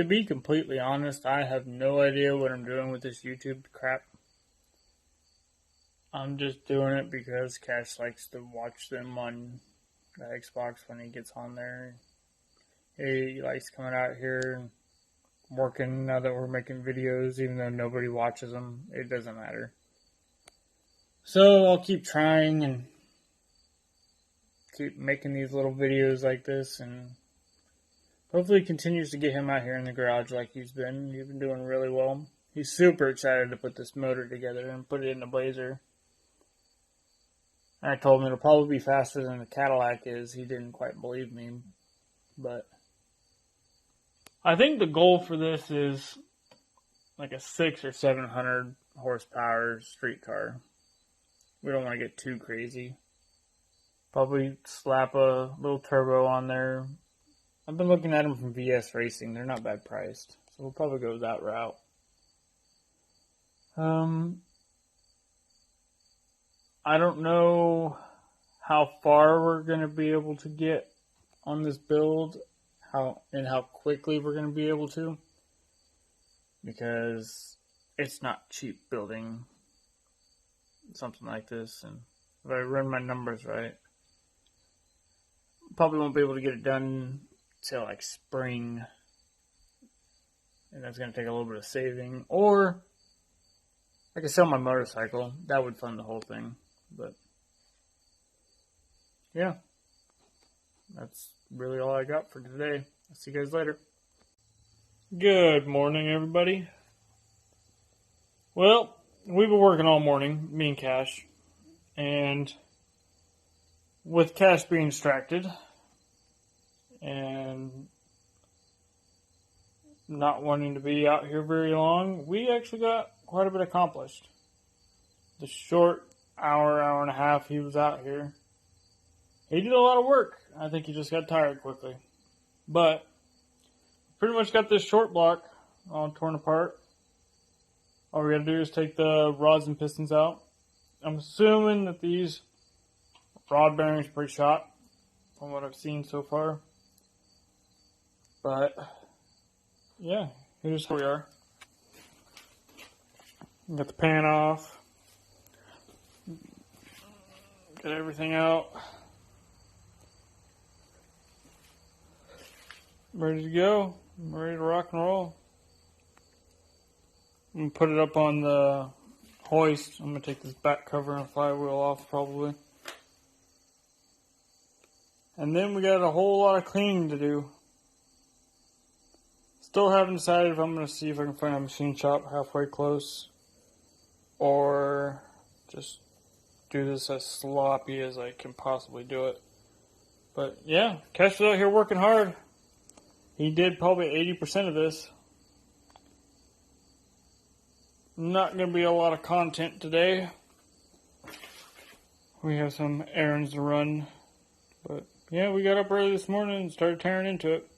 To be completely honest, I have no idea what I'm doing with this YouTube crap. I'm just doing it because Kash likes to watch them on the Xbox when he gets on there. He likes coming out here and working now that we're making videos, even though nobody watches them. It doesn't matter. So I'll keep trying and keep making these little videos like this, and hopefully continues to get him out here in the garage like he's been. He's been doing really well. He's super excited to put this motor together and put it in the Blazer. And I told him it'll probably be faster than the Cadillac is. He didn't quite believe me, but I think the goal for this is like a 600 or 700 horsepower street car. We don't want to get too crazy. Probably slap a little turbo on there. I've been looking at them from VS Racing. They're not bad priced. So we'll probably go that route. I don't know how far we're going to be able to get on this build. How quickly we're going to be able to. Because it's not cheap building something like this. And if I run my numbers right, probably won't be able to get it done till like spring, and that's going to take a little bit of saving. Or I could sell my motorcycle. That would fund the whole thing. But yeah, that's really all I got for today. I'll see you guys later. Good morning, everybody. Well, we've been working all morning, me and Kash, and with Kash being distracted and not wanting to be out here very long, we actually got quite a bit accomplished. The short hour and a half he was out here, he did a lot of work. I think he just got tired quickly. But pretty much got this short block all torn apart. All we gotta do is take the rods and pistons out. I'm assuming that these rod bearings are pretty shot from what I've seen so far. But yeah, here's where we are. Got the pan off. Got everything out. Ready to go. I'm ready to rock and roll. I'm going to put it up on the hoist. I'm going to take this back cover and flywheel off probably. And then we got a whole lot of cleaning to do. Still haven't decided if I'm going to see if I can find a machine shop halfway close, or just do this as sloppy as I can possibly do it. But yeah, Kash was out here working hard. He did probably 80% of this. Not going to be a lot of content today. We have some errands to run. But yeah, we got up early this morning and started tearing into it.